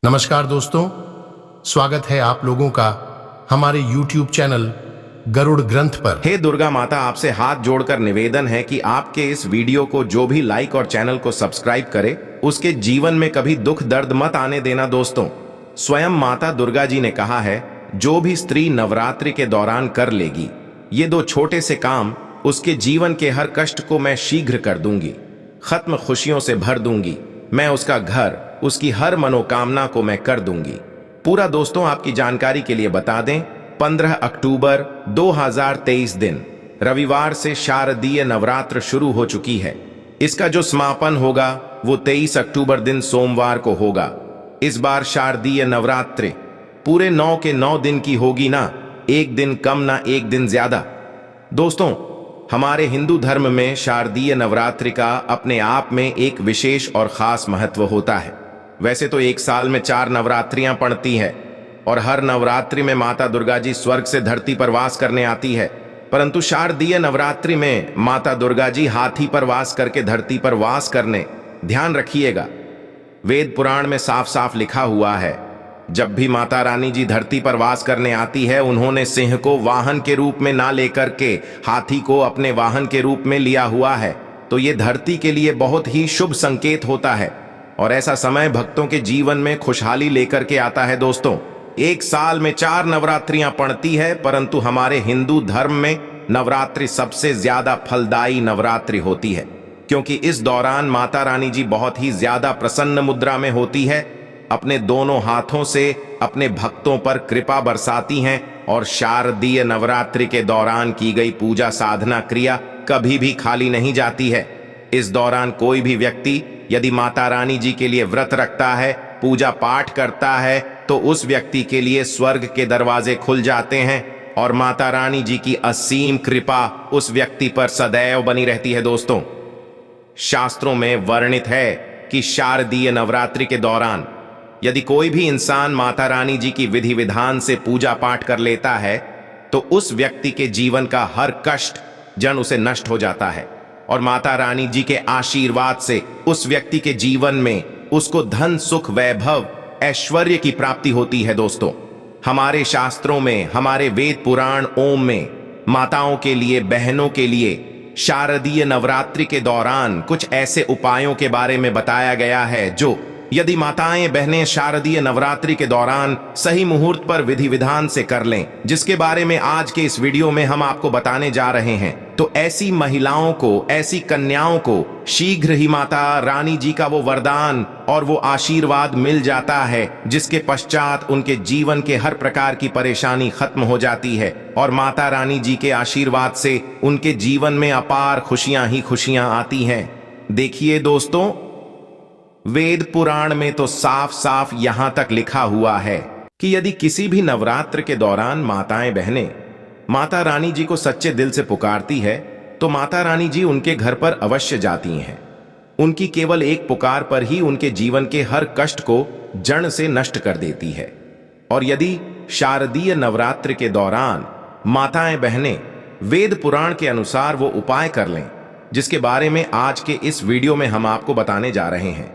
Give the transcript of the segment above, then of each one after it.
नमस्कार दोस्तों, स्वागत है आप लोगों का हमारे YouTube चैनल गरुड़ ग्रंथ पर। हे दुर्गा माता, आपसे हाथ जोड़कर निवेदन है कि आपके इस वीडियो को जो भी लाइक और चैनल को सब्सक्राइब करे उसके जीवन में कभी दुख दर्द मत आने देना। दोस्तों, स्वयं माता दुर्गा जी ने कहा है, जो भी स्त्री नवरात्रि के दौरान कर लेगी ये दो छोटे से काम, उसके जीवन के हर कष्ट को मैं शीघ्र कर दूंगी, खत्म खुशियों से भर दूंगी। मैं उसका घर, उसकी हर मनोकामना को मैं कर दूंगी पूरा। दोस्तों, आपकी जानकारी के लिए बता दें, 15 अक्टूबर 2023 दिन रविवार से शारदीय नवरात्र शुरू हो चुकी है। इसका जो समापन होगा वो 23 अक्टूबर दिन सोमवार को होगा। इस बार शारदीय नवरात्रि पूरे 9 के 9 दिन की होगी ना, एक दिन कम ना एक दिन ज्यादा। दोस्तों, हमारे हिंदू धर्म में शारदीय नवरात्रि का अपने आप में एक विशेष और खास महत्व होता है। वैसे तो एक साल में 4 नवरात्रियां पड़ती है और हर नवरात्रि में माता दुर्गा जी स्वर्ग से धरती पर वास करने आती है, परंतु शारदीय नवरात्रि में माता दुर्गा जी हाथी पर वास करके धरती पर वास करने। ध्यान रखिएगा, वेद पुराण में साफ साफ लिखा हुआ है, जब भी माता रानी जी धरती पर वास करने आती है, उन्होंने सिंह को वाहन के रूप में ना लेकर के हाथी को अपने वाहन के रूप में लिया हुआ है। तो ये धरती के लिए बहुत ही शुभ संकेत होता है और ऐसा समय भक्तों के जीवन में खुशहाली लेकर के आता है। दोस्तों, एक साल में 4 नवरात्रियां पड़ती है, परंतु हमारे हिंदू धर्म में नवरात्रि सबसे ज्यादा फलदायी नवरात्रि होती है, क्योंकि इस दौरान माता रानी जी बहुत ही ज्यादा प्रसन्न मुद्रा में होती है, अपने दोनों हाथों से अपने भक्तों पर कृपा बरसाती हैं और शारदीय नवरात्रि के दौरान की गई पूजा साधना क्रिया कभी भी खाली नहीं जाती है। इस दौरान कोई भी व्यक्ति यदि माता रानी जी के लिए व्रत रखता है, पूजा पाठ करता है, तो उस व्यक्ति के लिए स्वर्ग के दरवाजे खुल जाते हैं और माता रानी जी की असीम कृपा उस व्यक्ति पर सदैव बनी रहती है। दोस्तों, शास्त्रों में वर्णित है कि शारदीय नवरात्रि के दौरान यदि कोई भी इंसान माता रानी जी की विधि विधान से पूजा पाठ कर लेता है, तो उस व्यक्ति के जीवन का हर कष्ट जन उसे नष्ट हो जाता है और माता रानी जी के आशीर्वाद से उस व्यक्ति के जीवन में उसको धन, सुख, वैभव, ऐश्वर्य की प्राप्ति होती है। दोस्तों, हमारे शास्त्रों में, हमारे वेद पुराण ओम में माताओं के लिए, बहनों के लिए शारदीय नवरात्रि के दौरान कुछ ऐसे उपायों के बारे में बताया गया है जो यदि माताएं बहनें शारदीय नवरात्रि के दौरान सही मुहूर्त पर विधि विधान से कर लें, जिसके बारे में आज के इस वीडियो में हम आपको बताने जा रहे हैं, तो ऐसी महिलाओं को, ऐसी कन्याओं को शीघ्र ही माता रानी जी का वो वरदान और वो आशीर्वाद मिल जाता है, जिसके पश्चात उनके जीवन के हर प्रकार की परेशानी खत्म हो जाती है और माता रानी जी के आशीर्वाद से उनके जीवन में अपार खुशियां ही खुशियां आती हैं। देखिए दोस्तों, वेद पुराण में तो साफ साफ यहां तक लिखा हुआ है कि यदि किसी भी नवरात्र के दौरान माताएं बहनें माता रानी जी को सच्चे दिल से पुकारती है, तो माता रानी जी उनके घर पर अवश्य जाती हैं। उनकी केवल एक पुकार पर ही उनके जीवन के हर कष्ट को जड़ से नष्ट कर देती है। और यदि शारदीय नवरात्र के दौरान माताएं बहनें वेद पुराण के अनुसार वो उपाय कर लें, जिसके बारे में आज के इस वीडियो में हम आपको बताने जा रहे हैं,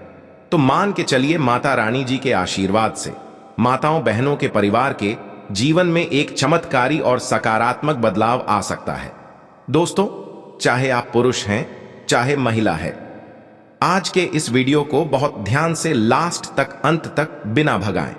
तो मान के चलिए माता रानी जी के आशीर्वाद से माताओं बहनों के परिवार के जीवन में एक चमत्कारी और सकारात्मक बदलाव आ सकता है। दोस्तों, चाहे आप पुरुष हैं चाहे महिला है, आज के इस वीडियो को बहुत ध्यान से लास्ट तक, अंत तक बिना भगाएं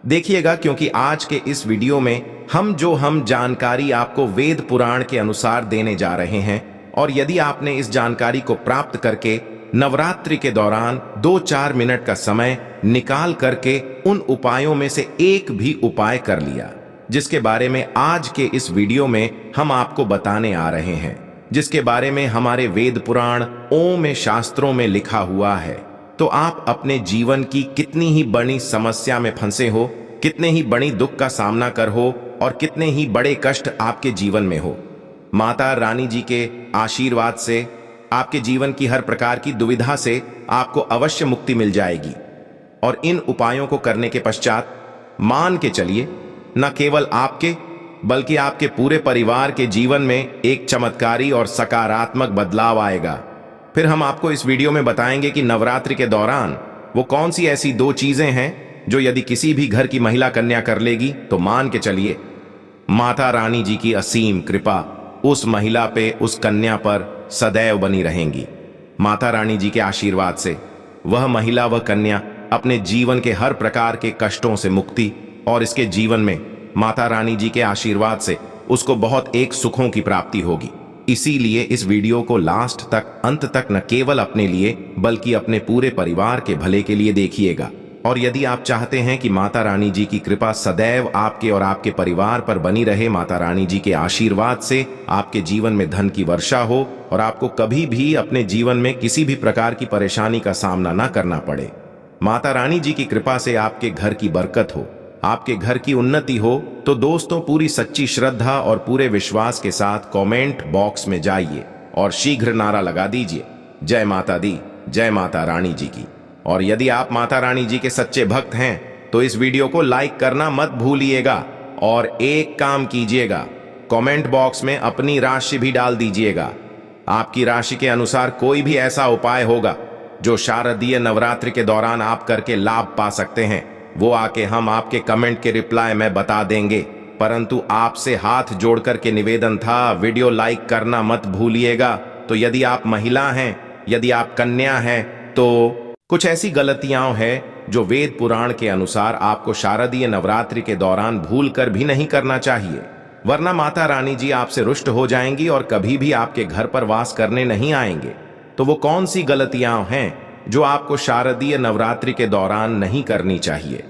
देखिएगा, क्योंकि आज के इस वीडियो में हम जानकारी आपको वेद पुराण के अनुसार देने जा रहे हैं। और यदि आपने इस जानकारी को प्राप्त करके नवरात्रि के दौरान 2-4 मिनट का समय निकाल करके उन उपायों में से एक भी उपाय कर लिया, जिसके बारे में आज के इस वीडियो में हम आपको बताने आ रहे हैं, जिसके बारे में हमारे वेद पुराण ओम में शास्त्रों में लिखा हुआ है, तो आप अपने जीवन की कितनी ही बड़ी समस्या में फंसे हो, कितने ही बड़ी दुख का सामना कर हो और कितने ही बड़े कष्ट आपके जीवन में हो, माता रानी जी के आशीर्वाद से आपके जीवन की हर प्रकार की दुविधा से आपको अवश्य मुक्ति मिल जाएगी। और इन उपायों को करने के पश्चात मान के चलिए, न केवल आपके बल्कि आपके पूरे परिवार के जीवन में एक चमत्कारी और सकारात्मक बदलाव आएगा। फिर हम आपको इस वीडियो में बताएंगे कि नवरात्रि के दौरान वो कौन सी ऐसी 2 चीजें हैं जो यदि किसी भी घर की महिला कन्या कर लेगी तो मान के चलिए माता रानी जी की असीम कृपा उस महिला पे, उस कन्या पर सदैव बनी रहेंगी। माता रानी जी के आशीर्वाद से वह महिला, वह कन्या अपने जीवन के हर प्रकार के कष्टों से मुक्ति, और इसके जीवन में माता रानी जी के आशीर्वाद से उसको बहुत एक सुखों की प्राप्ति होगी। इसीलिए इस वीडियो को लास्ट तक, अंत तक न केवल अपने लिए बल्कि अपने पूरे परिवार के भले के लिए देखिएगा। और यदि आप चाहते हैं कि माता रानी जी की कृपा सदैव आपके और आपके परिवार पर बनी रहे, माता रानी जी के आशीर्वाद से आपके जीवन में धन की वर्षा हो और आपको कभी भी अपने जीवन में किसी भी प्रकार की परेशानी का सामना न करना पड़े, माता रानी जी की कृपा से आपके घर की बरकत हो, आपके घर की उन्नति हो, तो दोस्तों पूरी सच्ची श्रद्धा और पूरे विश्वास के साथ कमेंट बॉक्स में जाइए और शीघ्र नारा लगा दीजिए, जय माता दी, जय माता रानी जी की। और यदि आप माता रानी जी के सच्चे भक्त हैं तो इस वीडियो को लाइक करना मत भूलिएगा और एक काम कीजिएगा, कमेंट बॉक्स में अपनी राशि भी डाल दीजिएगा। आपकी राशि के अनुसार कोई भी ऐसा उपाय होगा जो शारदीय नवरात्रि के दौरान आप करके लाभ पा सकते हैं, वो आके हम आपके कमेंट के रिप्लाई में बता देंगे। परंतु आपसे हाथ जोड़ करके निवेदन था, वीडियो लाइक करना मत भूलिएगा। तो यदि आप महिला हैं, यदि आप कन्या हैं, तो कुछ ऐसी गलतियां हैं जो वेद पुराण के अनुसार आपको शारदीय नवरात्रि के दौरान भूल कर भी नहीं करना चाहिए, वरना माता रानी जी आपसे रुष्ट हो जाएंगी और कभी भी आपके घर पर वास करने नहीं आएंगे। तो वो कौन सी गलतियां हैं जो आपको शारदीय नवरात्रि के दौरान नहीं करनी चाहिए?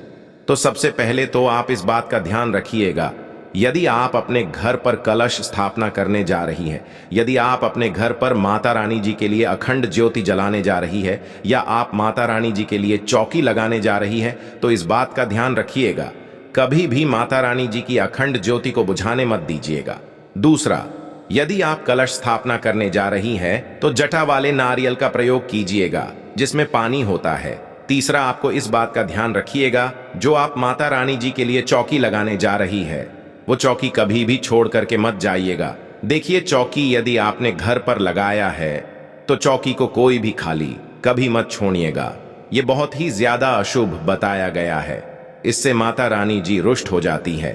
तो सबसे पहले तो आप इस बात का ध्यान रखिएगा, यदि आप अपने घर पर कलश स्थापना करने जा रही हैं, यदि आप अपने घर पर माता रानी जी के लिए अखंड ज्योति जलाने जा रही है, या आप माता रानी जी के लिए चौकी लगाने जा रही है, तो इस बात का ध्यान रखिएगा, कभी भी माता रानी जी की अखंड ज्योति को बुझाने मत दीजिएगा। दूसरा, यदि आप कलश स्थापना करने जा रही हैं तो जटा वाले नारियल का प्रयोग कीजिएगा जिसमें पानी होता है। तीसरा, आपको इस बात का ध्यान रखिएगा, जो आप माता रानी जी के लिए चौकी लगाने जा रही है वो चौकी कभी भी छोड़ करके मत जाइएगा। देखिए, चौकी यदि आपने घर पर लगाया है तो चौकी को कोई भी खाली कभी मत छोड़िएगा, ये बहुत ही ज्यादा अशुभ बताया गया है, इससे माता रानी जी रुष्ट हो जाती है।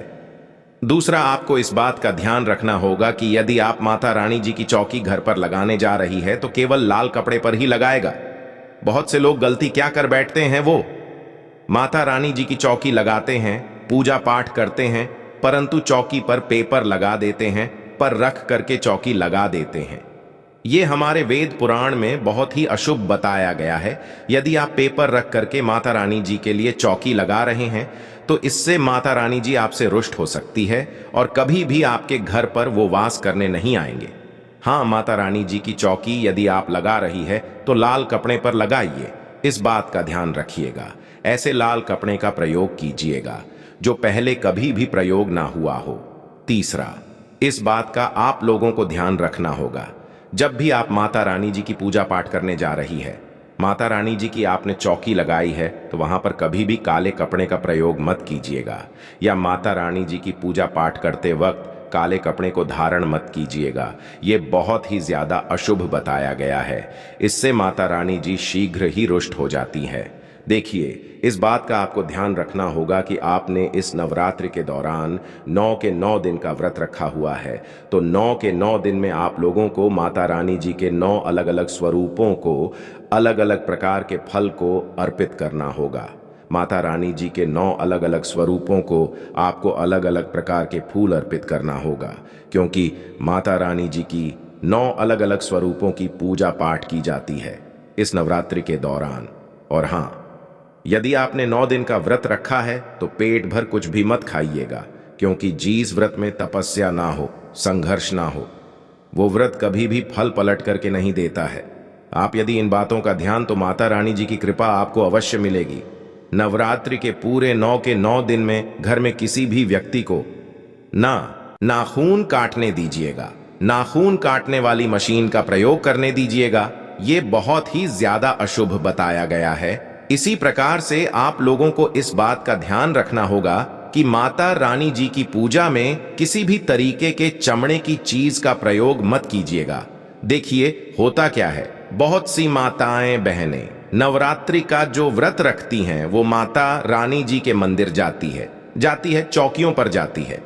दूसरा, आपको इस बात का ध्यान रखना होगा कि यदि आप माता रानी जी की चौकी घर पर लगाने जा रही है तो केवल लाल कपड़े पर ही लगाएगा। बहुत से लोग गलती क्या कर बैठते हैं, वो माता रानी जी की चौकी लगाते हैं, पूजा पाठ करते हैं, परंतु चौकी पर पेपर लगा देते हैं, पर रख करके चौकी लगा देते हैं। ये हमारे वेद पुराण में बहुत ही अशुभ बताया गया है। यदि आप पेपर रख करके माता रानी जी के लिए चौकी लगा रहे हैं तो इससे माता रानी जी आपसे रुष्ट हो सकती है और कभी भी आपके घर पर वो वास करने नहीं आएंगे। हाँ, माता रानी जी की चौकी यदि आप लगा रही है तो लाल कपड़े पर लगाइए, इस बात का ध्यान रखिएगा। ऐसे लाल कपड़े का प्रयोग कीजिएगा जो पहले कभी भी प्रयोग ना हुआ हो। तीसरा, इस बात का आप लोगों को ध्यान रखना होगा, जब भी आप माता रानी जी की पूजा पाठ करने जा रही है, माता रानी जी की आपने चौकी लगाई है तो वहां पर कभी भी काले कपड़े का प्रयोग मत कीजिएगा, या माता रानी जी की पूजा पाठ करते वक्त काले कपड़े को धारण मत कीजिएगा। ये बहुत ही ज्यादा अशुभ बताया गया है, इससे माता रानी जी शीघ्र ही रुष्ट हो जाती है। देखिए, इस बात का आपको ध्यान रखना होगा कि आपने इस नवरात्रि के दौरान 9 के 9 दिन का व्रत रखा हुआ है, तो 9 के 9 दिन में आप लोगों को माता रानी जी के 9 अलग अलग स्वरूपों को, अलग अलग प्रकार के फल को अर्पित करना होगा। माता रानी जी के 9 अलग अलग स्वरूपों को आपको अलग अलग प्रकार के फूल अर्पित करना होगा, क्योंकि माता रानी जी की 9 अलग अलग स्वरूपों की पूजा पाठ की जाती है इस नवरात्रि के दौरान। और हाँ, यदि आपने 9 दिन का व्रत रखा है तो पेट भर कुछ भी मत खाइएगा, क्योंकि जिस व्रत में तपस्या ना हो, संघर्ष ना हो, वो व्रत कभी भी फल पलट करके नहीं देता है। आप यदि इन बातों का ध्यान, तो माता रानी जी की कृपा आपको अवश्य मिलेगी। नवरात्रि के पूरे 9 के 9 दिन में घर में किसी भी व्यक्ति को नाखून काटने दीजिएगा, नाखून काटने वाली मशीन का प्रयोग करने दीजिएगा। ये बहुत ही ज्यादा अशुभ बताया गया है। इसी प्रकार से आप लोगों को इस बात का ध्यान रखना होगा कि माता रानी जी की पूजा में किसी भी तरीके के चमड़े की चीज का प्रयोग मत कीजिएगा। देखिए, होता क्या है, बहुत सी माताएं बहनें नवरात्रि का जो व्रत रखती हैं वो माता रानी जी के मंदिर जाती है, चौकियों पर जाती है।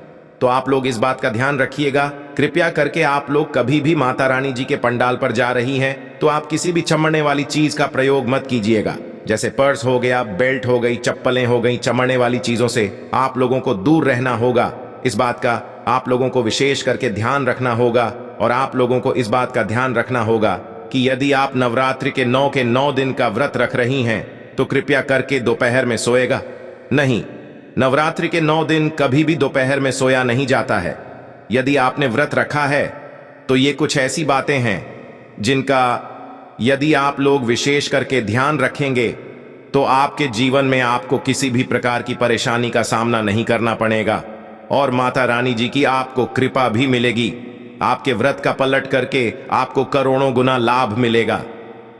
तो आप लोग इस बात का ध्यान रखिएगा, कृपया करके आप लोग कभी भी माता रानी जी के पंडाल पर जा रही हैं तो आप किसी भी चमड़ने वाली चीज का प्रयोग मत कीजिएगा। जैसे पर्स हो गया, बेल्ट हो गई, चप्पलें हो गई, चमड़ने वाली चीजों से आप लोगों को दूर रहना होगा। इस बात का आप लोगों को विशेष करके ध्यान रखना होगा। और आप लोगों को इस बात का ध्यान रखना होगा कि यदि आप नवरात्रि के 9 दिन का व्रत रख रही हैं तो कृपया करके दोपहर में सोएगा नहीं। नवरात्रि के 9 दिन कभी भी दोपहर में सोया नहीं जाता है। यदि आपने व्रत रखा है तो ये कुछ ऐसी बातें हैं जिनका यदि आप लोग विशेष करके ध्यान रखेंगे तो आपके जीवन में आपको किसी भी प्रकार की परेशानी का सामना नहीं करना पड़ेगा और माता रानी जी की आपको कृपा भी मिलेगी। आपके व्रत का पलट करके आपको करोड़ों गुना लाभ मिलेगा।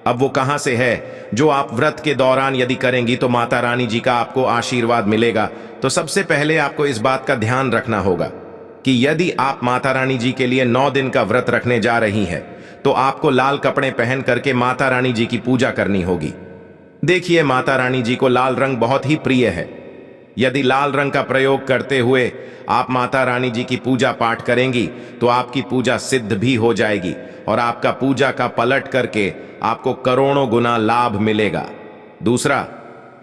अब वो कहां से है? जो आप व्रत के दौरान यदि करेंगी तो माता रानी जी का आपको आशीर्वाद मिलेगा। तो सबसे पहले आपको इस बात का ध्यान रखना होगा कि यदि आप माता रानी जी के लिए 9 दिन का व्रत रखने जा रही हैं तो आपको लाल कपड़े पहन करके माता रानी जी की पूजा करनी होगी। देखिए, माता रानी जी को लाल रंग बहुत ही प्रिय है। यदि लाल रंग का प्रयोग करते हुए आप माता रानी जी की पूजा पाठ करेंगी तो आपकी पूजा सिद्ध भी हो जाएगी और आपका पूजा का पलट करके आपको करोड़ों गुना लाभ मिलेगा। दूसरा,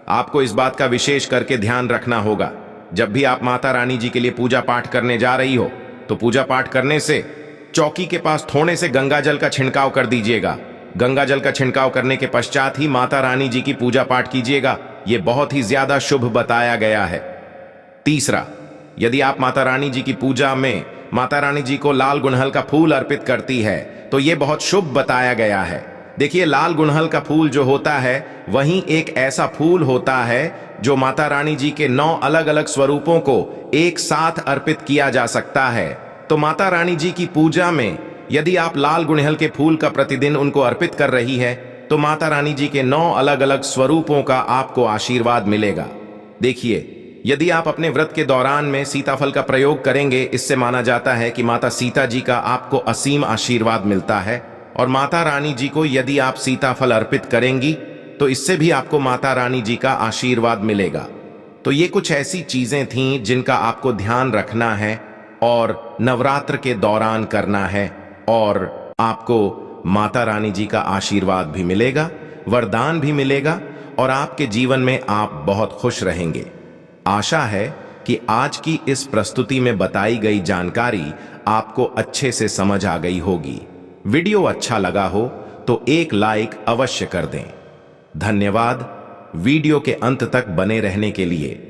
आपको इस बात का विशेष करके ध्यान रखना होगा, जब भी आप माता रानी जी के लिए पूजा पाठ करने जा रही हो तो पूजा पाठ करने से चौकी के पास थोड़े से गंगा जल का छिड़काव कर दीजिएगा। गंगा जल का छिड़काव करने के पश्चात ही माता रानी जी की पूजा पाठ कीजिएगा। यह बहुत ही ज्यादा शुभ बताया गया है। तीसरा, यदि आप माता रानी जी की पूजा में माता रानी जी को लाल गुड़हल का फूल अर्पित करती है तो यह बहुत शुभ बताया गया है। देखिए, लाल गुड़हल का फूल जो होता है वही एक ऐसा फूल होता है जो माता रानी जी के 9 अलग अलग स्वरूपों को एक साथ अर्पित किया जा सकता है। तो माता रानी जी की पूजा में यदि आप लाल गुड़हल के फूल का प्रतिदिन उनको अर्पित कर रही है तो माता रानी जी के 9 अलग अलग स्वरूपों का आपको आशीर्वाद मिलेगा। देखिए, यदि आप अपने व्रत के दौरान में सीताफल का प्रयोग करेंगे, इससे माना जाता है कि माता सीता जी का आपको असीम आशीर्वाद मिलता है। और माता रानी जी को यदि आप सीताफल अर्पित करेंगी तो इससे भी आपको माता रानी जी का आशीर्वाद मिलेगा। तो ये कुछ ऐसी चीजें थीं जिनका आपको ध्यान रखना है और नवरात्र के दौरान करना है और आपको माता रानी जी का आशीर्वाद भी मिलेगा, वरदान भी मिलेगा और आपके जीवन में आप बहुत खुश रहेंगे। आशा है कि आज की इस प्रस्तुति में बताई गई जानकारी आपको अच्छे से समझ आ गई होगी। वीडियो अच्छा लगा हो तो एक लाइक अवश्य कर दें। धन्यवाद वीडियो के अंत तक बने रहने के लिए।